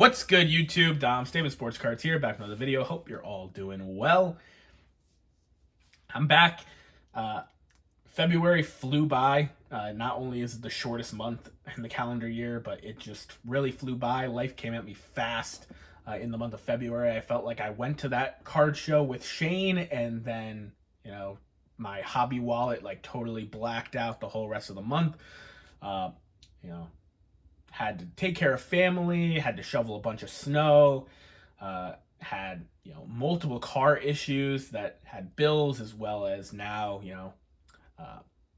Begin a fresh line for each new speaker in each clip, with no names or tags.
What's good, YouTube? Dom, Statement Sports Cards here, back with another video. Hope you're all doing well. I'm back. February flew by. Not only is it the shortest month in the calendar year, but it just really flew by. Life came at me fast in the month of February. I felt like I went to that card show with Shane, and then, my hobby wallet totally blacked out the whole rest of the month. Uh, you know, had to take care of family, had to shovel a bunch of snow, had multiple car issues that had bills, as well as now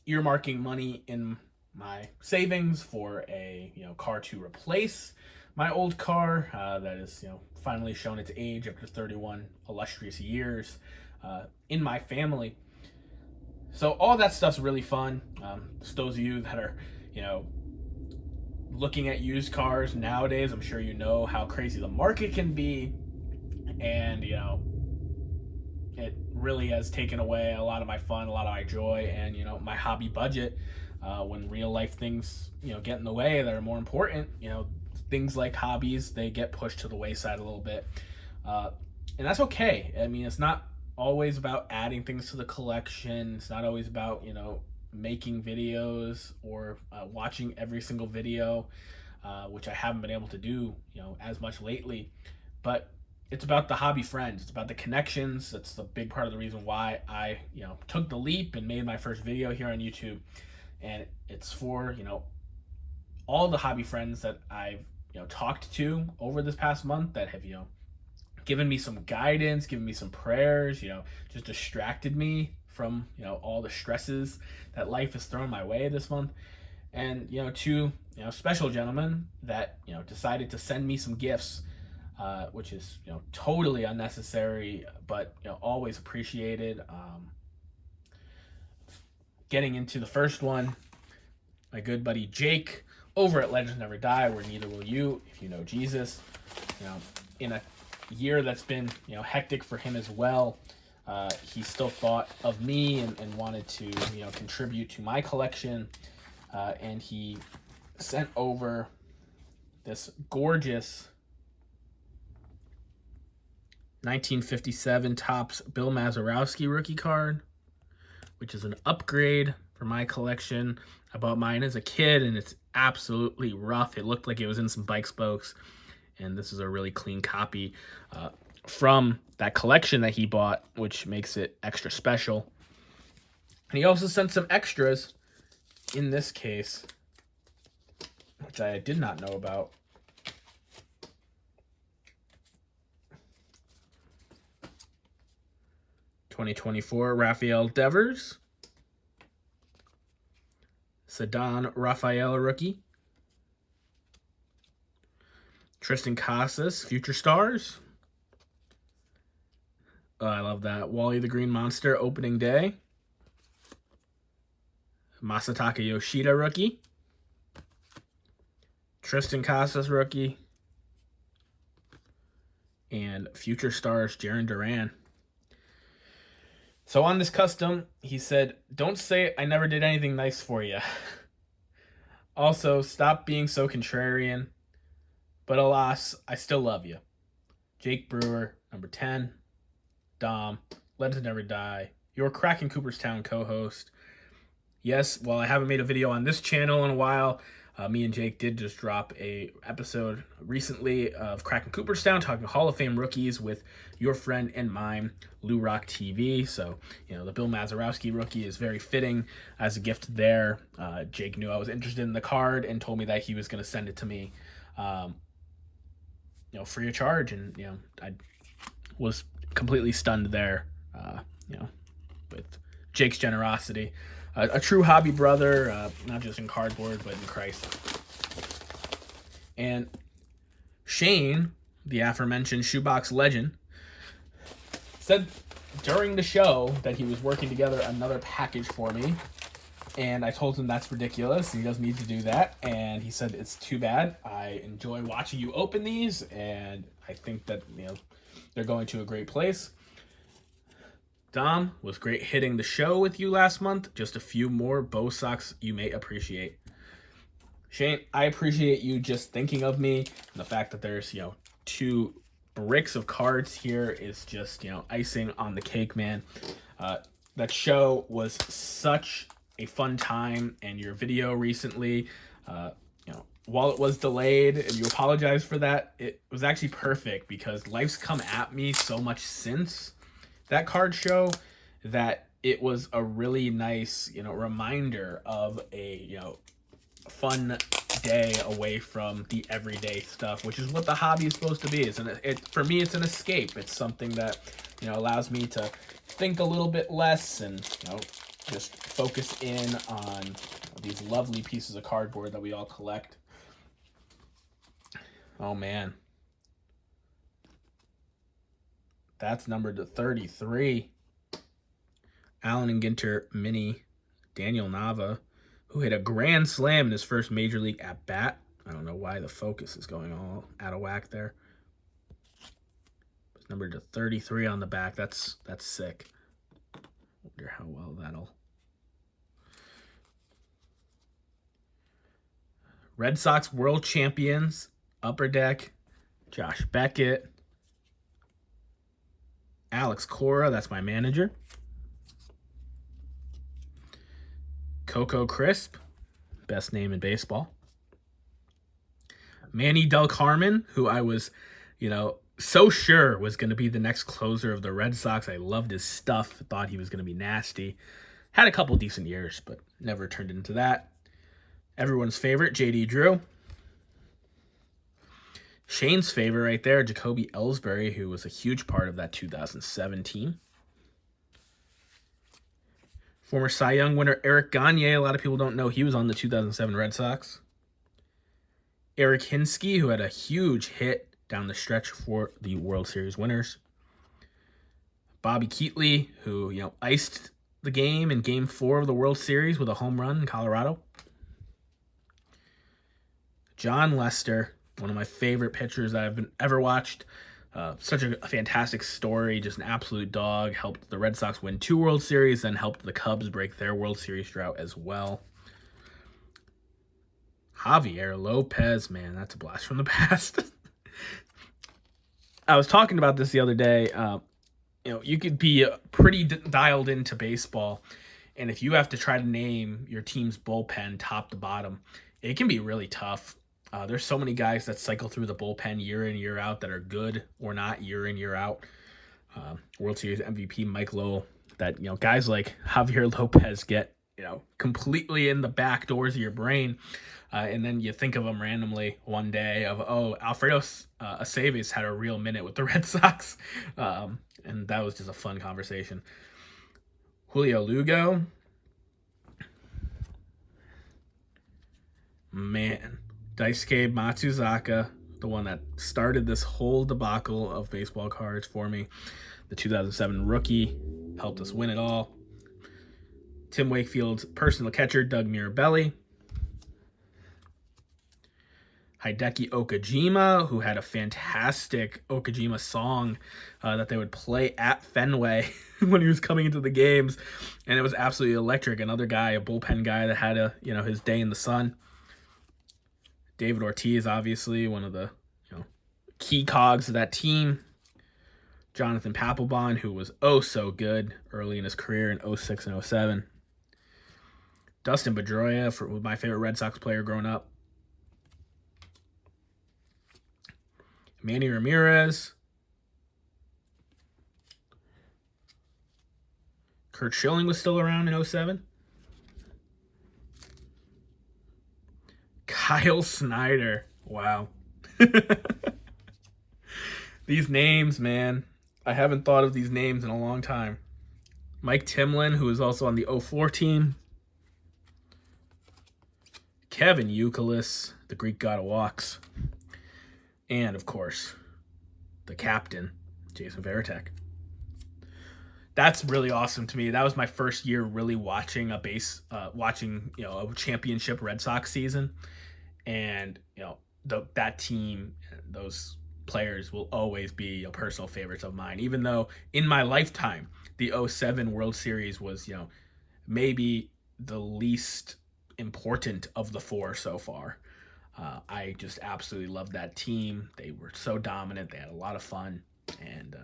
earmarking money in my savings for a car to replace my old car that is finally shown its age after 31 illustrious years in my family. So all that stuff's really fun. Those of you that are looking at used cars nowadays, I'm sure you know how crazy the market can be, and it really has taken away a lot of my fun, a lot of my joy, and my hobby budget. When real life things get in the way that are more important, things like hobbies, they get pushed to the wayside a little bit, and that's okay. I mean, it's not always about adding things to the collection. It's not always about making videos or watching every single video, which I haven't been able to do as much lately. But it's about the hobby friends. It's about the connections. That's the big part of the reason why I took the leap and made my first video here on YouTube. And it's for all the hobby friends that I've talked to over this past month that have given me some guidance, given me some prayers, just distracted me from all the stresses that life has thrown my way this month. And two special gentlemen that decided to send me some gifts, which is totally unnecessary, but always appreciated. Getting into the first one, my good buddy Jake over at Legends Never Die, where neither will you if you know Jesus. In a year that's been hectic for him as well, he still thought of me and wanted to contribute to my collection, and he sent over this gorgeous 1957 Topps Bill Mazeroski rookie card, which is an upgrade for my collection. I bought mine as a kid, and it's absolutely rough. It looked like it was in some bike spokes, and this is a really clean copy from that collection that he bought, which makes it extra special. And he also sent some extras in this case, which I did not know about. '24 Rafael Devers, Ceddanne Rafael rookie, Tristan Casas Future Stars. Oh, I love that. Wally the Green Monster opening day, Masataka Yoshida rookie, Tristan Casas rookie, and Future Stars Jarren Duran. So on this custom, he said, "Don't say I never did anything nice for you. Also, stop being so contrarian. But alas, I still love you. Jake Brewer, number 10. Dom, Legends Never Die, your Cracking Cooperstown co-host. Yes, while I haven't made a video on this channel in a while, me and Jake did just drop a episode recently of Cracking Cooperstown, talking Hall of Fame rookies with your friend and mine, Lou Rock TV. So, the Bill Mazeroski rookie is very fitting as a gift there. Jake knew I was interested in the card and told me that he was going to send it to me, free of charge. And, I was completely stunned there, with Jake's generosity. A true hobby brother, not just in cardboard, but in Christ. And Shane, the aforementioned shoebox legend, said during the show that he was working together another package for me. And I told him that's ridiculous. He doesn't need to do that. And he said, it's too bad. I enjoy watching you open these, and I think that, they're going to a great place. Dom, was great hitting the show with you last month. Just a few more bow socks you may appreciate. Shane, I appreciate you just thinking of me. And the fact that there's, two bricks of cards here is just, icing on the cake, man. Uh, that show was such a fun time, and your video recently, while it was delayed and you apologize for that, it was actually perfect because life's come at me so much since that card show that it was a really nice, reminder of a, fun day away from the everyday stuff, which is what the hobby is supposed to be. For me, it's an escape. It's something that, allows me to think a little bit less and, just focus in on these lovely pieces of cardboard that we all collect. Oh man. That's numbered to 33. Allen and Ginter mini. Daniel Nava, who hit a grand slam in his first major league at bat. I don't know why the focus is going all out of whack there. It's numbered to 33 on the back. That's sick. Wonder how well that'll. Red Sox world champions, Upper Deck, Josh Beckett, Alex Cora, that's my manager. Coco Crisp, best name in baseball. Manny Del Carmen, who I was, so sure was going to be the next closer of the Red Sox. I loved his stuff, thought he was going to be nasty. Had a couple decent years, but never turned into that. Everyone's favorite, J.D. Drew. Shane's favorite right there, Jacoby Ellsbury, who was a huge part of that 2017. Former Cy Young winner Eric Gagne. A lot of people don't know he was on the 2007 Red Sox. Eric Hinsky, who had a huge hit down the stretch for the World Series winners. Bobby Keatley, who, iced the game in Game 4 of the World Series with a home run in Colorado. John Lester, one of my favorite pitchers that I've ever watched. Such a fantastic story, just an absolute dog. Helped the Red Sox win 2 World Series, then helped the Cubs break their World Series drought as well. Javier Lopez, man, that's a blast from the past. I was talking about this the other day. You could be pretty dialed into baseball, and if you have to try to name your team's bullpen top to bottom, it can be really tough. There's so many guys that cycle through the bullpen year in, year out that are good or not year in, year out. World Series MVP Mike Lowell, that, guys like Javier Lopez get, completely in the back doors of your brain. And then you think of them randomly one day of, Alfredo Aceves had a real minute with the Red Sox. And that was just a fun conversation. Julio Lugo. Man. Daisuke Matsuzaka, the one that started this whole debacle of baseball cards for me. The 2007 rookie, helped us win it all. Tim Wakefield's personal catcher, Doug Mirabelli. Hideki Okajima, who had a fantastic Okajima song that they would play at Fenway when he was coming into the games, and it was absolutely electric. Another guy, a bullpen guy that had his day in the sun. David Ortiz, obviously, one of the key cogs of that team. Jonathan Papelbon, who was so good early in his career in 06 and 07. Dustin Pedroia, was my favorite Red Sox player growing up. Manny Ramirez. Kurt Schilling was still around in 07. Kyle Snyder. Wow. These names, man. I haven't thought of these names in a long time. Mike Timlin, who is also on the 04 team. Kevin Youkilis, the Greek god of walks. And, of course, the captain, Jason Varitek. That's really awesome to me. That was my first year really watching a championship Red Sox season. And, that team, those players will always be personal favorites of mine. Even though in my lifetime, the 07 World Series was, maybe the least important of the four so far. I just absolutely loved that team. They were so dominant. They had a lot of fun, and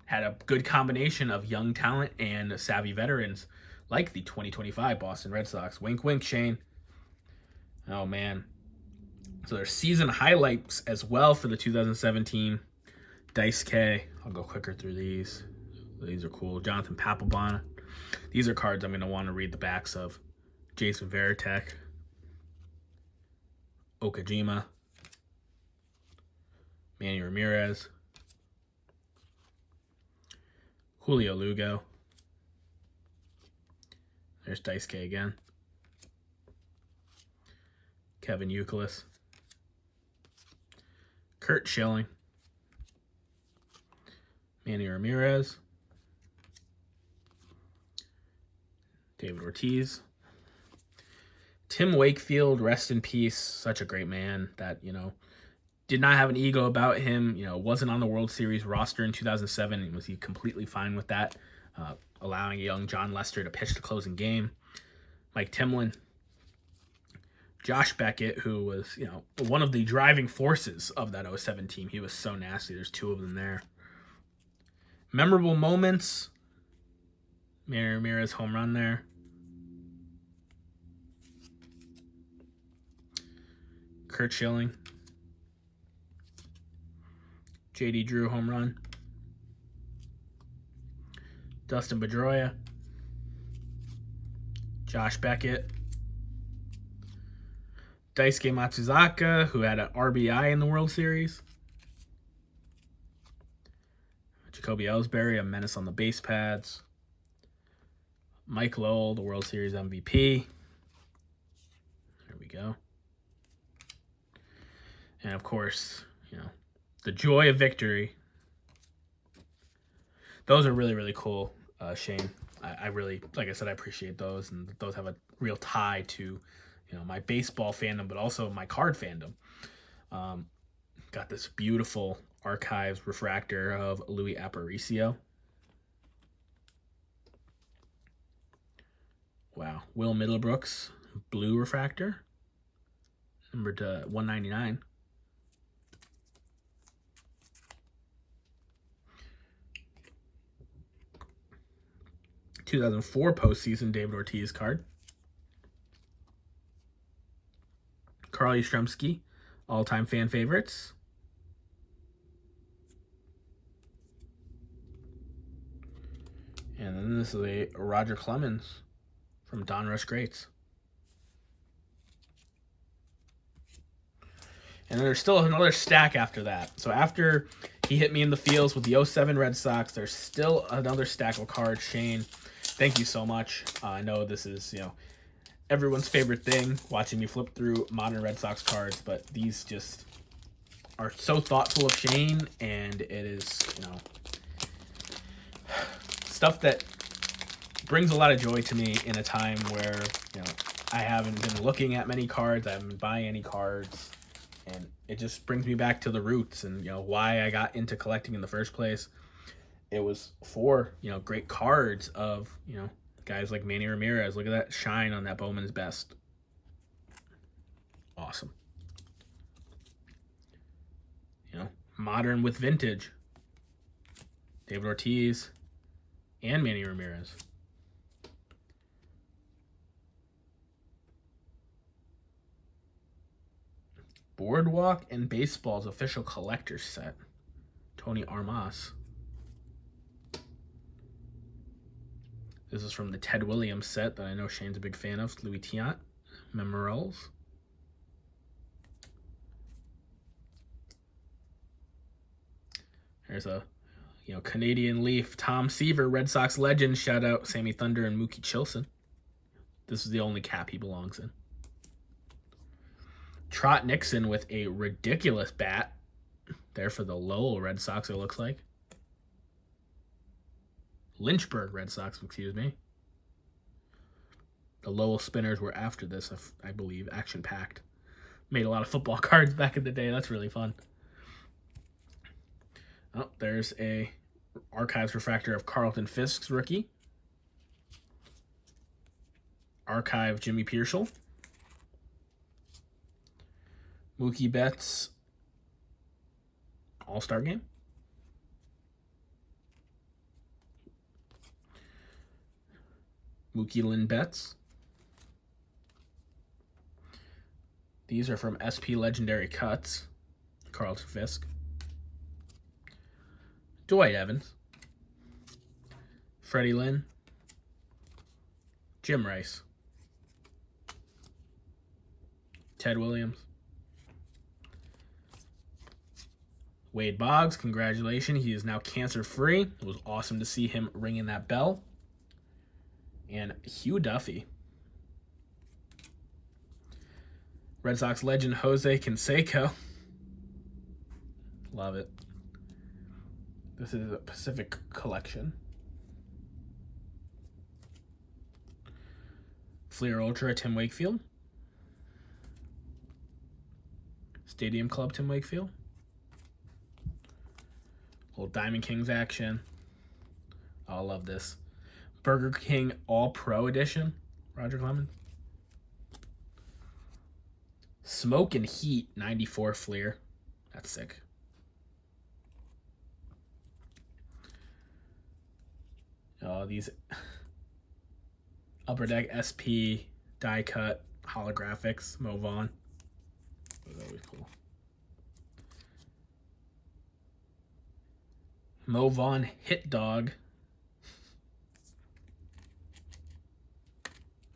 had a good combination of young talent and savvy veterans like the 2025 Boston Red Sox. Wink, wink, Shane. Oh, man. So there's season highlights as well for the 2017 Dice K. I'll go quicker through these. These are cool. Jonathan Papelbon. These are cards I'm going to want to read the backs of. Jason Varitek. Okajima. Manny Ramirez. Julio Lugo. There's Dice K again. Kevin Youkilis. Kurt Schilling. Manny Ramirez. David Ortiz. Tim Wakefield, rest in peace. Such a great man that, did not have an ego about him, wasn't on the World Series roster in 2007. And was he completely fine with that, allowing a young John Lester to pitch the closing game. Mike Timlin. Josh Beckett, who was, one of the driving forces of that 07 team. He was so nasty. There's two of them there. Memorable moments. Manny Ramirez home run there. Kurt Schilling. J.D. Drew home run. Dustin Pedroia. Josh Beckett. Daisuke Matsuzaka, who had an RBI in the World Series. Jacoby Ellsbury, a menace on the base pads. Mike Lowell, the World Series MVP. There we go. And of course, the joy of victory. Those are really, really cool, Shane. I really, like I said, I appreciate those, and those have a real tie to, my baseball fandom, but also my card fandom. Got this beautiful Archives refractor of Louis Aparicio. Wow. Will Middlebrooks, blue refractor, numbered to 199. (2004) postseason David Ortiz card. Carl Yastrzemski, all-time fan favorites. And then this is a Roger Clemens from Donruss Greats. And then there's still another stack after that. So after he hit me in the feels with the 07 Red Sox, there's still another stack of cards. Shane, thank you so much. I know this is, everyone's favorite thing, watching me flip through modern Red Sox cards, but these just are so thoughtful of Shane, and it is, stuff that brings a lot of joy to me in a time where, I haven't been looking at many cards, I haven't been buying any cards, and it just brings me back to the roots and, why I got into collecting in the first place. It was for, great cards of, guys like Manny Ramirez. Look at that shine on that Bowman's Best. Awesome. Modern with vintage. David Ortiz and Manny Ramirez. Boardwalk and Baseball's official collector's set. Tony Armas. This is from the Ted Williams set that I know Shane's a big fan of. Louis Tiant. Memorials. There's a Canadian Leaf. Tom Seaver, Red Sox legend. Shout out Sammy Thunder and Mookie Chilson. This is the only cap he belongs in. Trot Nixon with a ridiculous bat. There for the Lowell Red Sox, it looks like. Lynchburg Red Sox, excuse me. The Lowell Spinners were after this, I believe, action-packed. Made a lot of football cards back in the day. That's really fun. Oh, there's a Archives refractor of Carlton Fisk's rookie. Archive Jimmy Pierschel. Mookie Betts All-Star Game. Mookie Lynn Betts. These are from SP Legendary Cuts. Carlton Fisk. Dwight Evans. Freddie Lynn. Jim Rice. Ted Williams. Wade Boggs, congratulations. He is now cancer-free. It was awesome to see him ringing that bell. And Hugh Duffy. Red Sox legend Jose Canseco. Love it. This is a Pacific collection. Fleer Ultra Tim Wakefield. Stadium Club Tim Wakefield. Little Diamond Kings action. Oh, I love this. Burger King All-Pro Edition. Roger Clemens. Smoke and Heat 94 Fleer. That's sick. Oh, these Upper Deck SP die cut holographics. Mo Vaughn. That was always cool. Mo Vaughn Hit Dog.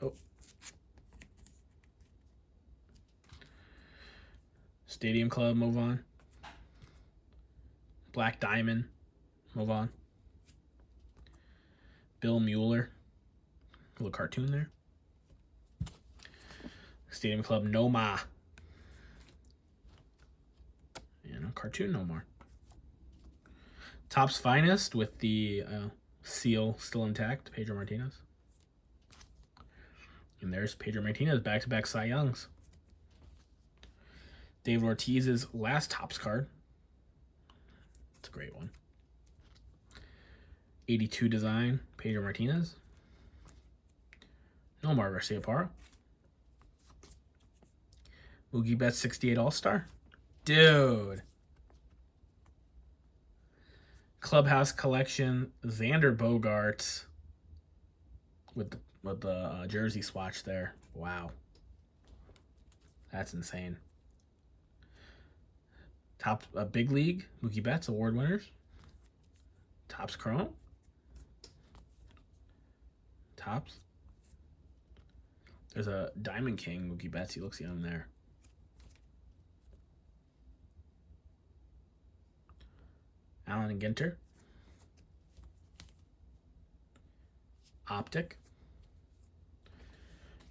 Oh. Stadium Club Mo Vaughn. Black Diamond Mo Vaughn. Bill Mueller. A little cartoon there. Stadium Club No Ma. And a cartoon no more. Topps Finest with the seal still intact, Pedro Martinez. And there's Pedro Martinez, back-to-back Cy Youngs. David Ortiz's last Topps card. It's a great one. 82 design, Pedro Martinez. Nomar Garciaparra. Mookie Betts 68 All-Star. Dude. Clubhouse Collection, Xander Bogaerts with the jersey swatch there. Wow. That's insane. Top Big League, Mookie Betts award winners. Topps Chrome. Topps. There's a Diamond King, Mookie Betts. He looks young there. Allen and Ginter. Optic.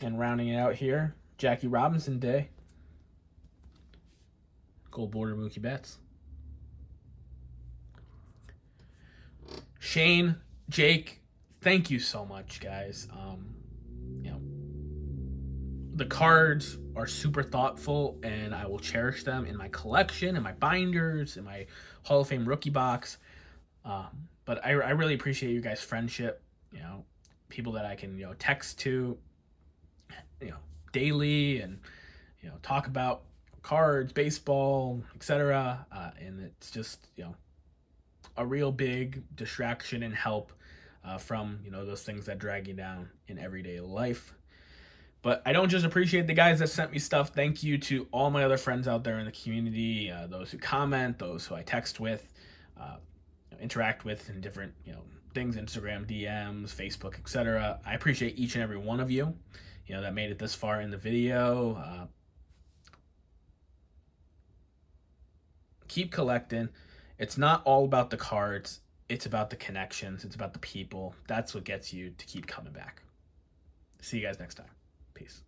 And rounding it out here, Jackie Robinson Day. Gold border Mookie Betts. Shane, Jake, thank you so much, guys. You know, the cards are super thoughtful, and I will cherish them in my collection, in my binders, in my Hall of Fame rookie box. But I really appreciate you guys' friendship. You know, people that I can text to, daily, and talk about cards, baseball, etc. And it's just a real big distraction and help from those things that drag you down in everyday life. But I don't just appreciate the guys that sent me stuff. Thank you to all my other friends out there in the community, those who comment, those who I text with, interact with in different things, Instagram, DMs, Facebook, etc. I appreciate each and every one of you, that made it this far in the video. Keep collecting. It's not all about the cards. It's about the connections. It's about the people. That's what gets you to keep coming back. See you guys next time. Peace.